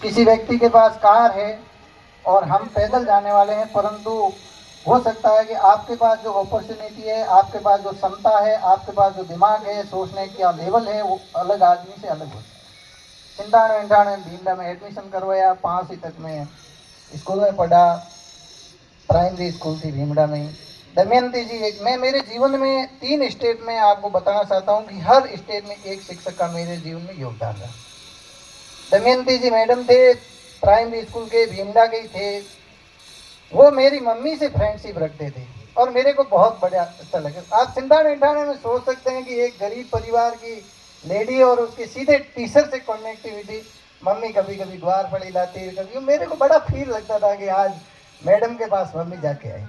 किसी व्यक्ति के पास कार है और हम पैदल जाने वाले हैं, परंतु हो सकता है कि आपके पास जो अपॉर्चुनिटी है, आपके पास जो क्षमता है, आपके पास जो दिमाग है, सोचने का लेवल है, वो अलग आदमी से अलग होता है। सिंधाने विंठाने भीमडा में एडमिशन करवाया, 5वीं तक में स्कूल में पढ़ा, प्राइमरी स्कूल थी भीमडा में। दमयंती जी, मैं मेरे जीवन में 3 स्टेट में आपको बताना चाहता हूँ कि हर स्टेट में एक शिक्षक का मेरे जीवन में योगदान रहा। दमयंती जी मैडम थे, प्राइमरी स्कूल के भीमडा के ही थे। वो मेरी मम्मी से फ्रेंडशिप रखते थे और मेरे को बहुत बड़ा अच्छा लगे। आप सिंधाने विंठाने में सोच सकते हैं कि एक गरीब परिवार की लेडी और उसके सीधे टीचर से कनेक्टिविटी। मम्मी कभी कभी ग्वार फली लाती, कभी मेरे को बड़ा फील लगता था कि आज मैडम के पास मम्मी जाके आई।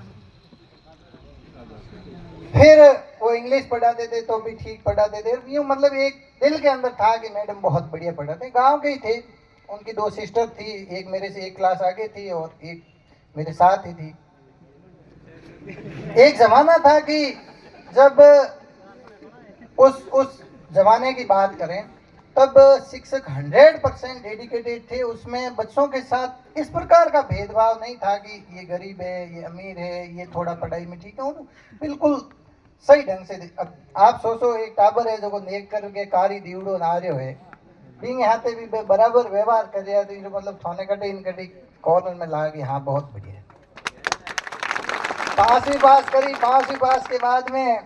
फिर वो इंग्लिश पढ़ाते थे तो भी ठीक पढ़ाते थे, यूँ मतलब एक दिल के अंदर था कि मैडम बहुत बढ़िया पढ़ाते। गांव के ही थे, उनकी 2 सिस्टर थी, एक मेरे से 1 क्लास आगे थी और एक मेरे साथ ही थी। एक जमाना था कि जब उस जमाने की बात करें, तब शिक्षक 100% डेडिकेटेड थे। उसमें बच्चों के साथ इस प्रकार का भेदभाव नहीं था कि ये गरीब है, ये अमीर है, ये थोड़ा पढ़ाई में ठीक है। बिल्कुल सही ढंग से। अब आप सोचो, एक टाबर है जो नेक करके कारी दीवड़ो नार्यो है, बिंग हाथे भी बराबर व्यवहार कर रहा है, तो मतलब थाने कटे इन कटी कॉर्नर में ला के हाँ बहुत बढ़िया। 5वीं पास करी, 5वीं पास के बाद में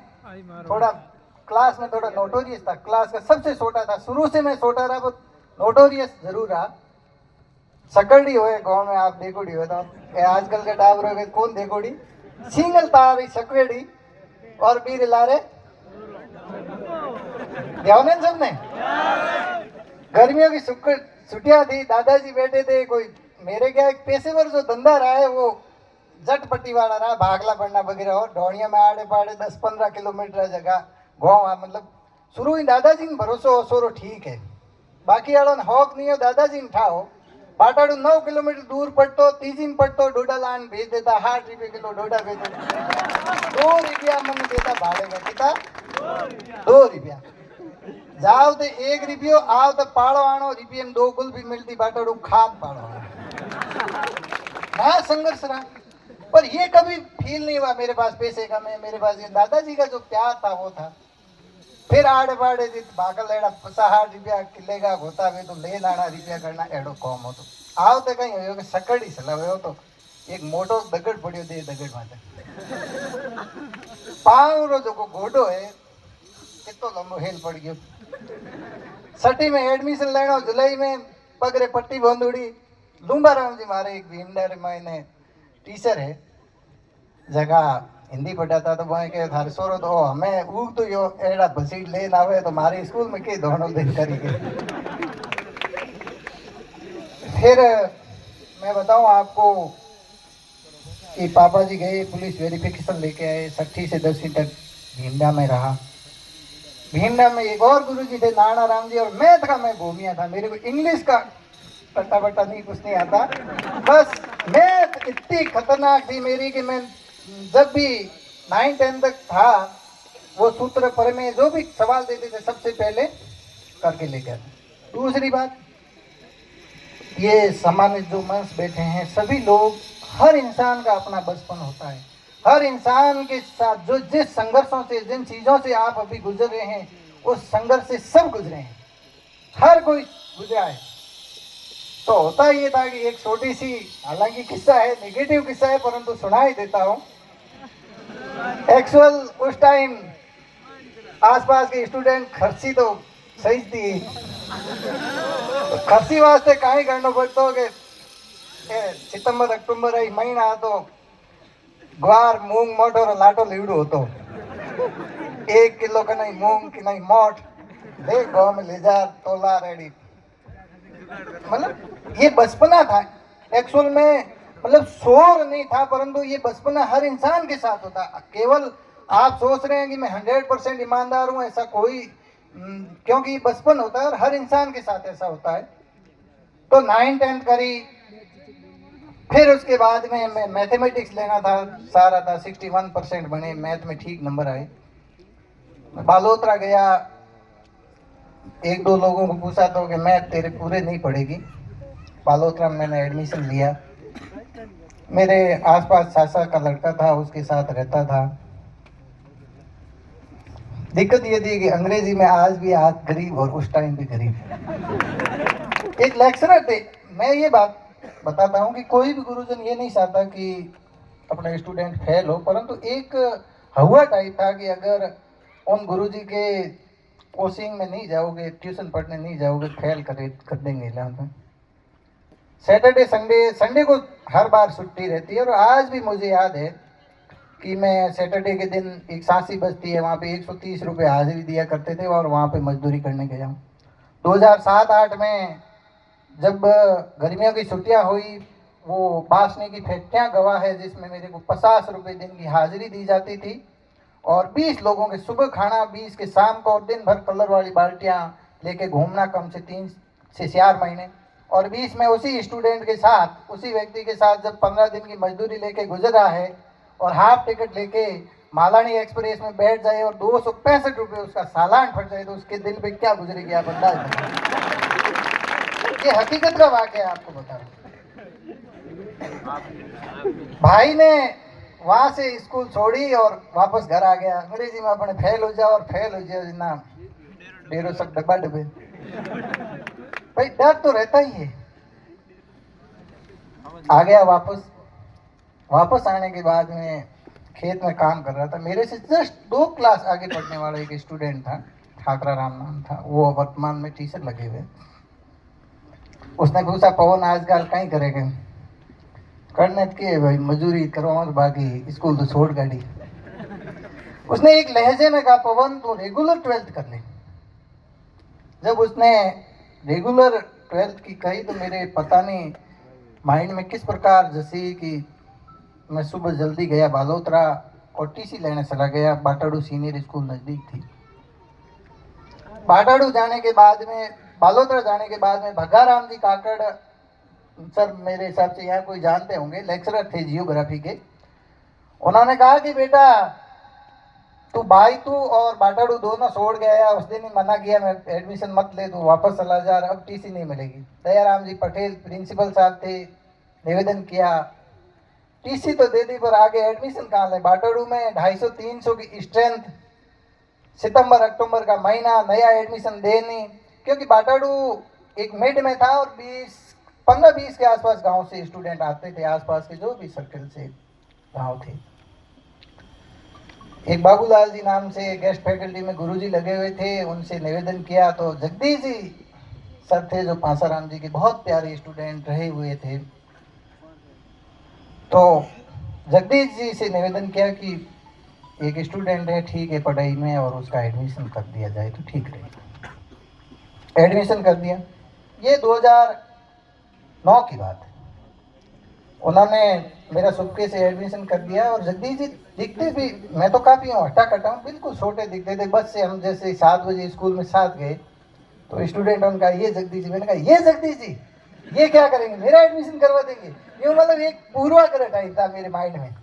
थोड़ा क्लास में थोड़ा नोटोरियस था, क्लास का सबसे छोटा था। शुरू से मैं छोटा रहा, पर नोटोरियस जरूर रहा। सकड़ी हो गाँव में, आप देखोड़ी हो तो आजकल के टाबरों के कौन देखोड़ी, सिंगल तार सकड़ी और बीर लारे ध्यान है सबने। गर्मियों की छुट्टियां थी, दादाजी बैठे थे। कोई मेरे क्या एक पेशेवर जो धंधा रहा है वो जटपट्टी वाला रहा, भागला पड़ना वगैरह। और ढोणिया में आड़े पाड़े 10-15 किलोमीटर जगह गाँव, मतलब शुरू ही दादाजी ने भरोसो सोरो ठीक है, बाकी वालों ने हॉक नहीं हो, दादाजी ने ठाओ। बाटाड़ू 9 किलोमीटर दूर पड़तो, तीजी में पड़तो, डोडा लान भेज देता, 60 रुपये किलो डोडा भेज देता। 2 रुपया मन देता भाड़े में, कितना 2 रुपया। जाओ तो 1 रुपयो, आओ तो पाड़ो आनो, रुपये में 2 कुल्फी मिलती, बाटाड़ू खाद पाड़ो ना। संघर्ष रहा, पर ये कभी फील नहीं हुआ मेरे पास पैसे का, मैं मेरे पास ये दादाजी का जो प्यार था वो था। फिर आड़े बाड़े भागल एड़ा 60 रुपया किले का होता वे तो ले लाना रुपया करना एड़ो कॉम हो। तो आओ तो कहीं हो कि सकड़ी सलावे हो तो एक मोटो दगड़ पड़ियो दे, दगड़ माथे पाव रो जो घोड़ो है कितो लंबो हेल पड़ गयो। 6ठी में एडमिशन लेनो, जुलाई में पगरे पट्टी बंदूड़ी। लुंबाराम जी मारे एक भीमडा में टीचर है, जगह हिंदी पढ़ाता, तो वह के थारे सोरो तो हमें उग तो यो एड़ा बसीट लेन आवे तो हमारे स्कूल में के दोनों दिन करी के। फिर मैं बताऊं आपको कि पापा जी गए पुलिस वेरिफिकेशन लेके आए, 6ठी से 10वीं तक भीमडा में रहा। भीमडा में एक और गुरुजी थे नाना राम जी, और मैथ का मैं भूमिया था। मेरे को इंग्लिश का टट्टा बट्टा नहीं, कुछ नहीं आता, बस मैथ इतनी खतरनाक थी मेरी कि मैं जब भी 9-10 तक था, वो सूत्र प्रमेय जो भी सवाल देते थे सबसे पहले करके लेके आते। दूसरी बात, ये सामान्य जो मंच बैठे हैं सभी लोग, हर इंसान का अपना बचपन होता है। हर इंसान के साथ जो जिस संघर्षों से, जिन चीज़ों से आप अभी गुजर रहे हैं, उस संघर्ष से सब गुजरे हैं, हर कोई गुजरा है। तो होता ये था कि एक छोटी सी, हालांकि किस्सा है, नेगेटिव किस्सा है, परंतु सुना ही देता हूँ। एक्चुअल उस टाइम आसपास के स्टूडेंट खर्ची तो सही थी, तो खर्ची वास्ते कहीं करना पड़तो कि सितंबर अक्टूबर आई महीना तो ग्वार मूंग मोट और लाटो लीवड़ो होतो। 1 किलो का नहीं मूंग की नहीं मोट ले गाँव में ले जा, तोला रेडी। मतलब ये बचपना था एक्चुअल में, मतलब शोर नहीं था, परंतु ये बचपना हर इंसान के साथ होता। केवल आप सोच रहे हैं कि मैं 100% ईमानदार हूँ, ऐसा कोई, क्योंकि बचपन होता है और हर इंसान के साथ ऐसा होता है। तो 9-10 करी, फिर उसके बाद में मैं मैथमेटिक्स लेना था, सारा था, 61% बने, मैथ में ठीक नंबर आए। बालोतरा गया, 1-2 लोगों को पूछा तो कि मैथ तेरे पूरे नहीं पड़ेगी, बालोतरा में मैंने एडमिशन लिया। मेरे आसपास चाचा का लड़का था, उसके साथ रहता था। दिक्कत ये थी कि अंग्रेजी में आज भी आज गरीब और उस टाइम भी गरीब। एक लेक्चरर थे। मैं ये बात बताता हूँ कि कोई भी गुरुजन ये नहीं चाहता कि अपना स्टूडेंट फेल हो, परंतु एक हवा टाइप था कि अगर उन गुरुजी के कोचिंग में नहीं जाओगे, ट्यूशन पढ़ने नहीं जाओगे, फेल कर देंगे 11th में। सैटरडे संडे को हर बार छुट्टी रहती है। और आज भी मुझे याद है कि मैं सैटरडे के दिन एक सांसी बजती है, वहाँ पे 130 रुपये हाजिरी दिया करते थे और वहाँ पे मजदूरी करने गया हूँ। 2007-8 में जब गर्मियों की छुट्टियाँ हुई, वो बांसने की फैक्ट्रियाँ गवाह है जिसमें मेरे को 50 रुपये दिन की हाजिरी दी जाती थी और 20 लोगों के सुबह खाना, 20 के शाम को, और दिन भर कलर वाली बाल्टियाँ लेके घूमना कम से 3 से 4 महीने। और बीच में उसी स्टूडेंट के साथ, उसी व्यक्ति के साथ जब 15 दिन की मजदूरी लेके गुजरा है और हाफ टिकट लेके मालानी एक्सप्रेस में बैठ जाए और 265 रुपये उसका सालान फट जाए, तो उसके दिल पे क्या गुजरेगी आप अंदाज लगाइए। ये हकीकत का वाकया आपको बता रहा हूँ। भाई ने वहां से स्कूल छोड़ी और वापस घर आ गया। अंग्रेजी में अपने फेल हो जाओ और फेल हो जाओ ना, डेरो सब डब्बा डब्बे। भाई डर तो रहता ही है। आ गया वापस आने के बाद में खेत में काम कर रहा था। मेरे से जस्ट 2 क्लास आगे पढ़ने वाला एक स्टूडेंट था, ठाकरा राम नाम था, वो वर्तमान में टीचर लगे हुए। उसने पूछा, पवन आजकल कहीं करेगा? करने के भाई मजदूरी करो और बाकी स्कूल तो छोड़ गाड़ी। उसने एक लहजे में कहा, पवन तो रेगुलर 12th कर ले। जब उसने रेगुलर 12th की कही तो मेरे पता नहीं माइंड में किस प्रकार जैसे कि मैं सुबह जल्दी गया बालोतरा और टीसी लेने चला गया। बाटाड़ू सीनियर स्कूल नज़दीक थी। बाटाड़ू जाने के बाद में, बालोतरा जाने के बाद में भग्गाराम जी काकड़ सर, मेरे हिसाब से यहाँ कोई जानते होंगे, लेक्चरर थे जियोग्राफी के। उन्होंने कहा कि बेटा तू और बाटाड़ू दोनों छोड़ गया। उस दिन ही मना किया, मैं एडमिशन मत ले, तू वापस चला जा, अब टीसी नहीं मिलेगी। दयाराम जी पटेल प्रिंसिपल साहब थे, निवेदन किया, टीसी तो दे दी पर आगे एडमिशन कहाँ ले। बाटाड़ू में 250-300 की स्ट्रेंथ, सितंबर अक्टूबर का महीना, नया एडमिशन दे नहीं, क्योंकि बाटाड़ू एक मिड में था और 15-20 के आसपास गांव से स्टूडेंट आते थे, आसपास के जो भी सर्कल से गांव थे। एक बाबूलाल जी नाम से गेस्ट फैकल्टी में गुरुजी लगे हुए थे, उनसे निवेदन किया तो जगदीश जी सर थे जो पासाराम जी के बहुत प्यारे स्टूडेंट रहे हुए थे। तो जगदीश जी से निवेदन किया कि एक स्टूडेंट है, ठीक है पढ़ाई में, और उसका एडमिशन कर दिया जाए तो ठीक रहेगा। एडमिशन कर दिया। ये 2009 की बात है। उन्होंने मेरा सुबह से एडमिशन कर दिया और जगदीश जी दिखते भी, मैं तो काफ़ी हूँ हट्टा कट्टा हूँ, बिल्कुल छोटे दिखते थे। बस से हम जैसे 7 बजे स्कूल में साथ गए तो स्टूडेंट उनका, ये जगदीश जी। मैंने कहा ये जगदीश जी ये क्या करेंगे, मेरा एडमिशन करवा देंगे? यूँ मतलब एक पूर्वाग्रह टाइप था मेरे माइंड में।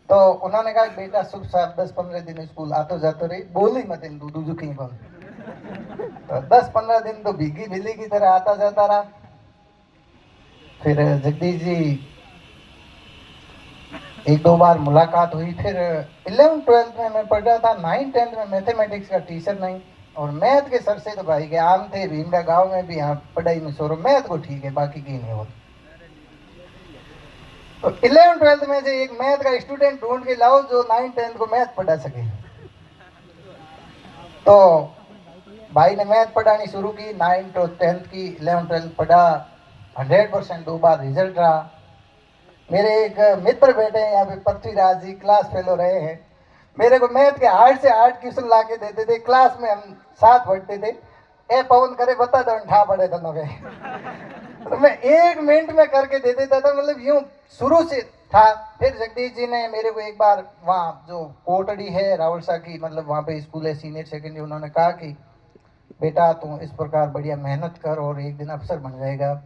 तो उन्होंने कहा बेटा सुख साहब 10-15 दिन स्कूल आते जाते रहे, बोल ही मत इन दूधू कहीं बंद। तो 10-15 दिन तो भीगी बिल्ली की तरह आता जाता रहा। फिर जगदीश जी 1-2 बार मुलाकात हुई। फिर 11th-12th में मैं पढ़ रहा था, 9th-10th में मैथमेटिक्स का टीचर नहीं, और मैथ के सर से तो भाई के आम थे, भीमड़ा गांव में भी यहाँ पढ़ाई में शोर, मैथ को ठीक है बाकी की नहीं होता। तो 11th-12th में से एक मैथ का स्टूडेंट ढूंढ के लाओ जो 9th-10th को मैथ पढ़ा सके। तो भाई ने मैथ पढ़ानी शुरू की, 9th और 10th की। 11th-12th पढ़ा, 100% 2 बार रिजल्ट रहा। मेरे एक मित्र बैठे हैं यहाँ पे, पृथ्वीराज जी, क्लास फेलो रहे हैं। मेरे को मैथ के 8 से 8 क्वेश्चन ला के देते थे। क्लास में हम साथ पढ़ते थे। ए पवन करे बता दो ठा पड़े दोनों के। तो मैं 1 मिनट में करके दे देता था, मतलब यूं शुरू से था। फिर जगदीश जी ने मेरे को एक बार वहाँ जो कोटड़ी है रावलसा की, मतलब वहाँ पे स्कूल है सीनियर सेकेंडरी, उन्होंने कहा कि बेटा तू इस प्रकार बढ़िया मेहनत कर और एक दिन अफसर बन जाएगा।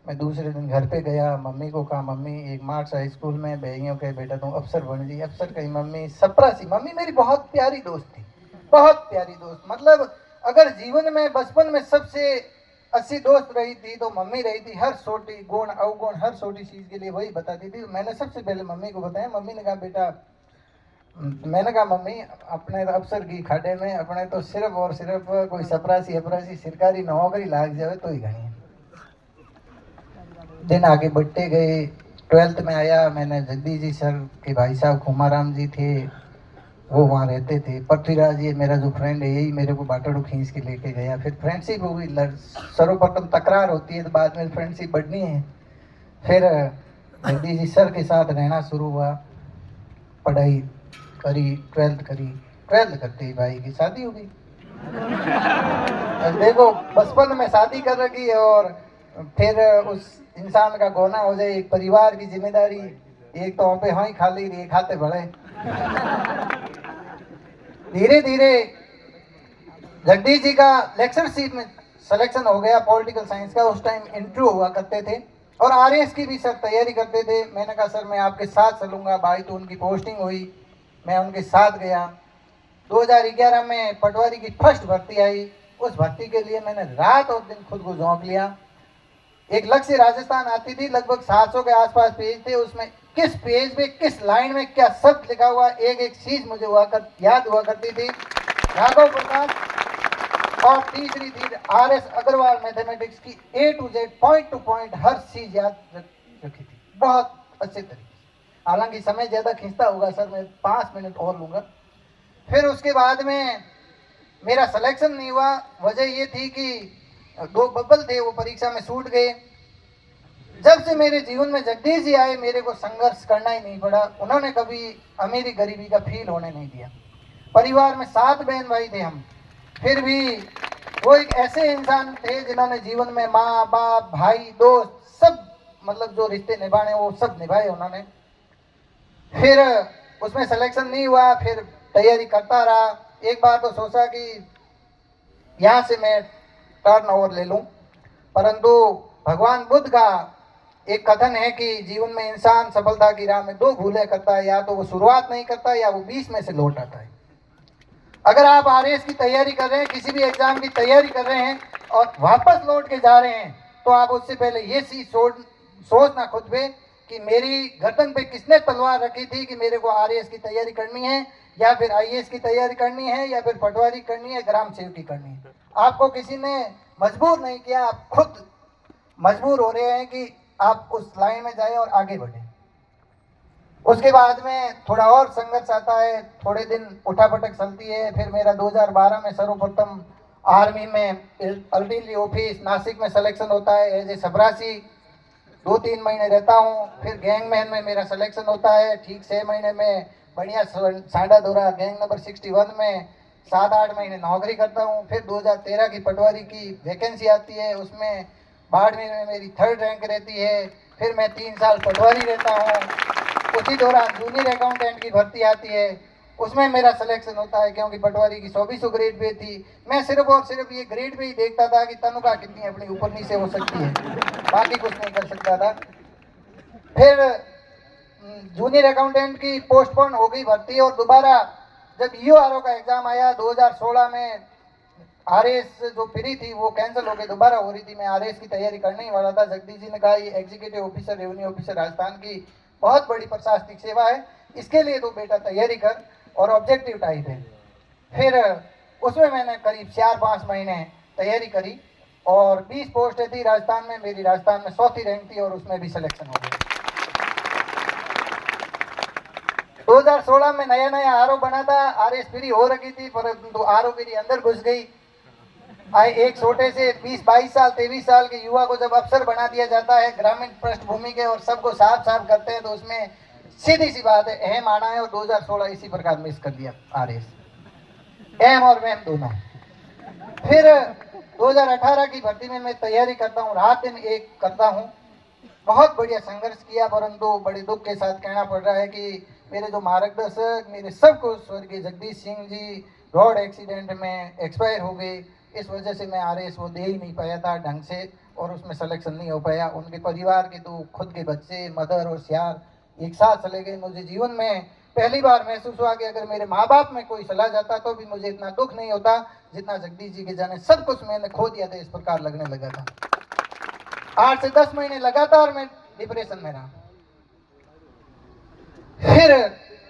मैं दूसरे दिन घर पे गया, मम्मी को कहा, मम्मी एक मार्क्स है स्कूल में, बहनियों के बेटा तुम अफसर बन जी। अफसर कही मम्मी, सप्रासी। मम्मी मेरी बहुत प्यारी दोस्त थी, बहुत प्यारी दोस्त। मतलब अगर जीवन में बचपन में सबसे 80 दोस्त रही थी तो मम्मी रही थी, हर छोटी गुण अवगुण हर छोटी चीज के लिए वही बताती थी। मैंने सबसे पहले मम्मी को बताया। मम्मी ने कहा बेटा, मैंने कहा मम्मी अपने अफसर की खाडे में अपने तो सिर्फ और सिर्फ कोई सपरासी अपरासी सरकारी नौकरी लाग जाए तो ही घनी। दिन आगे बढ़ते गए, 12th में आया, मैंने जगदीश जी सर के भाई साहब खुमाराम जी थे, वो वहाँ रहते थे। पृथ्वीराज ये मेरा जो फ्रेंड है यही मेरे को बाटड़ू खींच के लेके गया। फिर फ्रेंडशिप हो गई, सर्वप्रथम तकरार होती है तो बाद में फ्रेंडशिप बढ़नी है। फिर जगदीश जी सर के साथ रहना शुरू हुआ, पढ़ाई करी, 12th करी। 12th करते ही भाई की शादी हो गई। अब देखो बचपन में शादी कर रखी है और फिर उस इंसान का गोना हो जाए, एक परिवार की जिम्मेदारी, एक तो पे हाँ ही खाली रही खाते बड़े। धीरे धीरे जगदीश जी का लेक्चरशिप में सिलेक्शन हो गया पॉलिटिकल साइंस का। उस टाइम इंटरव्यू हुआ करते थे और आरएस की भी सर तैयारी करते थे। मैंने कहा सर मैं आपके साथ चलूंगा। भाई तो उनकी पोस्टिंग हुई, मैं उनके साथ गया। 2011 में पटवारी की फर्स्ट भर्ती आई। उस भर्ती के लिए मैंने रात और दिन खुद को झोंक लिया। एक लक्ष्य राजस्थान आती थी, लगभग 700 के आसपास पेज थे। उसमें किस पेज में किस लाइन में क्या शब्द लिखा हुआ, एक एक चीज मुझे याद हुआ करती थी। राघव प्रसाद और तीसरी थी आरएस अग्रवाल मैथमेटिक्स की A to Z point to point हर चीज याद रखी थी बहुत अच्छे तरीके से। हालांकि समय ज्यादा खींचता होगा सर, मैं 5 मिनट और लूंगा। फिर उसके बाद में मेरा सिलेक्शन नहीं हुआ। वजह ये थी कि 2 बबल थे, वो परीक्षा में छूट गए। जब से मेरे जीवन में जगदीश जी आए मेरे को संघर्ष करना ही नहीं पड़ा। उन्होंने कभी अमीरी गरीबी का फील होने नहीं दिया। परिवार में 7 बहन भाई थे हम, फिर भी वो एक ऐसे इंसान थे जिन्होंने जीवन में माँ बाप भाई दोस्त सब मतलब जो रिश्ते निभाने वो सब निभाए उन्होंने। फिर उसमें सिलेक्शन नहीं हुआ, फिर तैयारी करता रहा। एक बार तो सोचा कि यहाँ से मैं टर्न ओवर ले लूं, परंतु भगवान बुद्ध का एक कथन है कि जीवन में इंसान सफलता की राह में 2 भूलें करता है, या तो वो शुरुआत नहीं करता या वो 20 में से लौट आता है। अगर आप आरएस की तैयारी कर रहे हैं, किसी भी एग्जाम की तैयारी कर रहे हैं और वापस लौट के जा रहे हैं, तो आप उससे पहले ये चीज सोचना खुद पे कि मेरी गर्दन पे किसने तलवार रखी थी कि मेरे को आरएस की तैयारी करनी है, या फिर आईएएस की तैयारी करनी है, या फिर पटवारी करनी है, ग्राम सेवक की करनी है। आपको किसी ने मजबूर नहीं किया, आप खुद मजबूर हो रहे हैं कि आप उस लाइन में जाएं और आगे बढ़े। उसके बाद में थोड़ा और संघर्ष आता है, थोड़े दिन उठापटक चलती है। फिर मेरा 2012 में सर्वप्रथम आर्मी में आर्टिलरी ऑफिस नासिक में सिलेक्शन होता है एज ए सबरासी। 2-3 महीने रहता हूँ। फिर गैंगमैन में मेरा सिलेक्शन होता है ठीक 6 महीने में। बढ़िया सांडा दौरा गैंग नंबर 61 में 7-8 महीने नौकरी करता हूँ। फिर 2013 की पटवारी की वैकेंसी आती है, उसमें बाड़मेर में मेरी 3rd रैंक रहती है। फिर मैं 3 साल पटवारी रहता हूँ। उसी दौरान जूनियर अकाउंटेंट की भर्ती आती है, उसमें मेरा सिलेक्शन होता है क्योंकि पटवारी की 2400 ग्रेड पे थी। मैं सिर्फ और सिर्फ ये ग्रेड पे ही देखता था कि तनख्वाह कितनी अपनी ऊपर नीचे हो सकती है, बाकी कुछ नहीं कर सकता था। फिर जूनियर अकाउंटेंट की पोस्टपोन हो गई भर्ती, और दोबारा जब यूआरओ का एग्जाम आया 2016 में, आरएस जो फ्री थी वो कैंसिल हो गई, दोबारा हो रही थी। मैं आरएस की तैयारी करने ही वाला था। जगदीश जी ने कहा ये executive officer revenue officer Rajasthan की बहुत बड़ी प्रशासनिक सेवा है, इसके लिए तो बेटा तैयारी कर, और ऑब्जेक्टिव टाइप है। फिर उसमें मैंने करीब 4-5 महीने तैयारी करी और 20 पोस्टें थी राजस्थान में। मेरी राजस्थान में 100वीं रैंक थी और उसमें भी सिलेक्शन हो गया। 2016 में नया नया आरओ बना था, आरएस फ्री हो रखी थी, परंतु आरओ मेरी अंदर घुस गई। आए एक छोटे से 20-22 साल 23 साल के युवा को जब अफसर बना दिया जाता है ग्रामीण पृष्ठभूमि के और सबको साफ साफ करते हैं, तो उसमें सीधी सी बात है अहम आना है, और 2016 इसी प्रकार मिस कर दिया आरएस, अहम और वहम दोनों। फिर 2018 की भर्ती में मैं तैयारी करता हूँ, रात दिन एक करता हूँ। बहुत बढ़िया संघर्ष किया, परंतु बड़े दुख के साथ कहना पड़ रहा है कि मेरे जो मार्गदर्शक मेरे सबको स्वर्गीय जगदीश सिंह जी रोड एक्सीडेंट में एक्सपायर हो गए। इस वजह से मैं आरएस वो दे ही नहीं पाया था ढंग से, और उसमें सिलेक्शन नहीं हो पाया। उनके परिवार के 2 खुद के बच्चे मदर और सियार एक साथ चले गए। मुझे जीवन में पहली बार महसूस हुआ कि अगर मेरे माँ बाप में कोई चला जाता तो भी मुझे इतना दुख नहीं होता जितना जगदीश जी के जाने सब कुछ मैंने खो दिया था, इस प्रकार लगने लगा था। 8 से 10 महीने लगातार मैं डिप्रेशन में रहा। फिर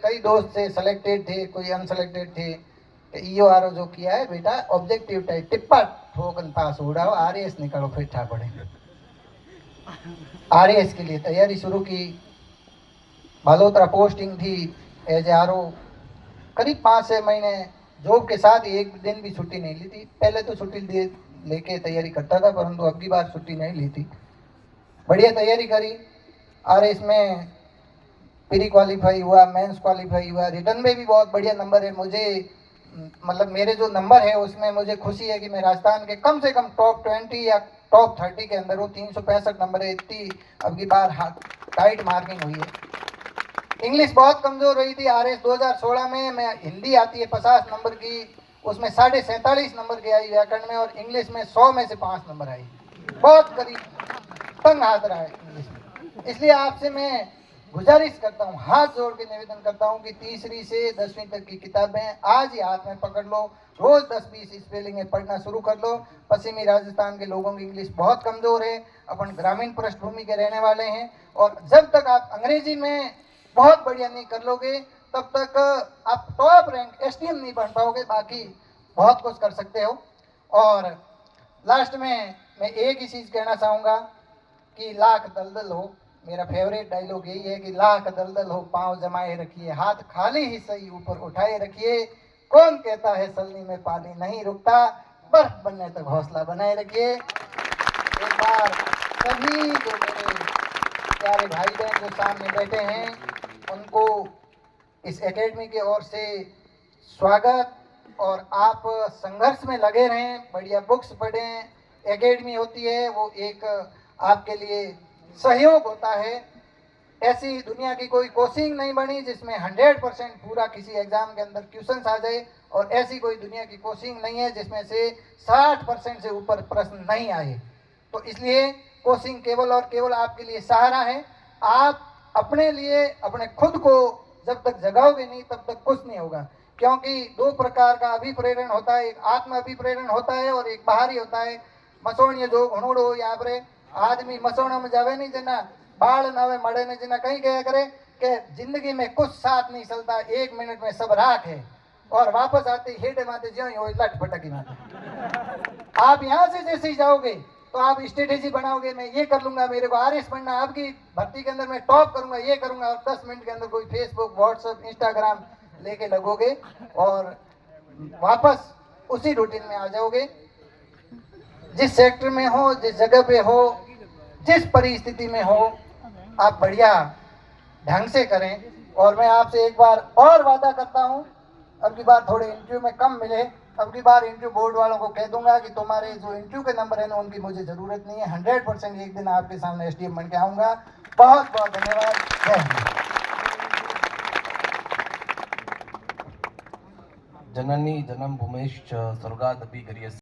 कई दोस्त थे, सेलेक्टेड थे, कोई अनसेलेक्टेड थे। EORO जो किया है बेटा, ऑब्जेक्टिव टाइप टिप्पा ठोकन पास हो रहा हो, RAS निकालो फिर ठा पड़े। RAS के लिए तैयारी शुरू की। बालोतरा पोस्टिंग थी एज RO। करीब 5-6 महीने जॉब के साथ ही एक दिन भी छुट्टी नहीं ली थी। पहले तो छुट्टी लेके तैयारी करता था, परंतु अब की बार छुट्टी नहीं ली थी। बढ़िया तैयारी करी। RAS में प्री क्वालिफाई हुआ, मेंस क्वालिफाई हुआ, रिटर्न में भी बहुत बढ़िया नंबर है। मुझे मतलब मेरे जो नंबर है उसमें मुझे खुशी है कि मैं राजस्थान के कम से कम टॉप 20 या टॉप 30 के अंदर हूँ। 365 नंबर है। इतनी अब की बार टाइट मार्किंग हुई है। इंग्लिश बहुत कमजोर रही थी। RAS 2016 में मैं हिंदी आती है 50 नंबर की, उसमें 47.5 नंबर की आई व्याकरण में, और इंग्लिश में 100 में से 5 नंबर आई। बहुत करीब तंग हाथ रहा है इंग्लिश में। इसलिए आपसे मैं गुजारिश करता हूँ, हाथ जोड़ के निवेदन करता हूँ कि तीसरी से 10वीं तक की किताबें आज ही हाथ में पकड़ लो। रोज 10-20 स्पेलिंग पढ़ना शुरू कर लो। पश्चिमी राजस्थान के लोगों की इंग्लिश बहुत कमजोर है। अपन ग्रामीण पृष्ठभूमि के रहने वाले हैं, और जब तक आप अंग्रेजी में बहुत बढ़िया नहीं कर लोगे तब तक आप टॉप रैंक STM नहीं बन पाओगे। बाकी बहुत कुछ कर सकते हो। और लास्ट में मैं एक ही चीज कहना चाहूंगा कि लाख दलदल हो। मेरा फेवरेट डायलॉग यही है कि लाख दलदल हो पांव जमाए रखिए, हाथ खाली ही सही ऊपर उठाए रखिए। कौन कहता है सलनी में पानी नहीं रुकता, बर्फ बनने तक हौसला बनाए रखिए। एक बार सभी जो मेरे प्यारे भाई बहन जो सामने बैठे हैं उनको इस एकेडमी की ओर से स्वागत। और आप संघर्ष में लगे रहें, बढ़िया बुक्स पढ़ें। एकेडमी होती है वो एक आपके लिए सहयोग होता है। ऐसी दुनिया की कोई कोचिंग नहीं बनी जिसमें 100% पूरा किसी एग्जाम के अंदर क्वेश्चंस आ जाए, और ऐसी कोई दुनिया की कोचिंग नहीं है जिसमें से 60% से ऊपर प्रश्न नहीं आए। तो इसलिए कोचिंग केवल और केवल आपके लिए सहारा है। आप अपने लिए अपने खुद को जब तक जगाओगे नहीं तब तक कुछ नहीं होगा। क्योंकि दो प्रकार का अभिप्रेरण होता है, एक आत्म अभिप्रेरण होता है और एक बाहरी होता है। मसोणिया जो घणोड़ो यहाँ पर आदमी मसोणा में जावे नहीं जना बाल नावे मड़े ने जना कहीं कहा करे कि जिंदगी में कुछ साथ नहीं चलता, 1 मिनट में सब राख है, और वापस आते हेडे माते ज्यों ही हो लट पटकी माते। आप यहाँ से जैसे ही जाओगे तो आप स्ट्रेटेजी बनाओगे, मैं ये कर लूंगा, मेरे को RS बनना, आपकी भर्ती के अंदर मैं टॉप करूंगा, ये करूंगा, और 10 मिनट के अंदर कोई फेसबुक, व्हाट्सएप, इंस्टाग्राम लेके लगोगे और वापस उसी रूटीन में आ जाओगे। जिस सेक्टर में हो, जिस जगह पे हो, जिस परिस्थिति में हो, आप बढ़िया ढंग से करें। और मैं आपसे एक बार और वादा करता हूं, अब की बार थोड़े इंटरव्यू में कम मिले, अब की बार इंटरव्यू बोर्ड वालों को कह दूंगा कि तुम्हारे जो इंटरव्यू के नंबर है ना उनकी मुझे जरूरत नहीं है। 100% एक दिन आपके सामने STM बन के आऊंगा। बहुत बहुत धन्यवाद। जय हिंद। जननी जन्म भूमेश्च स्वर्गादपि गरीयसी।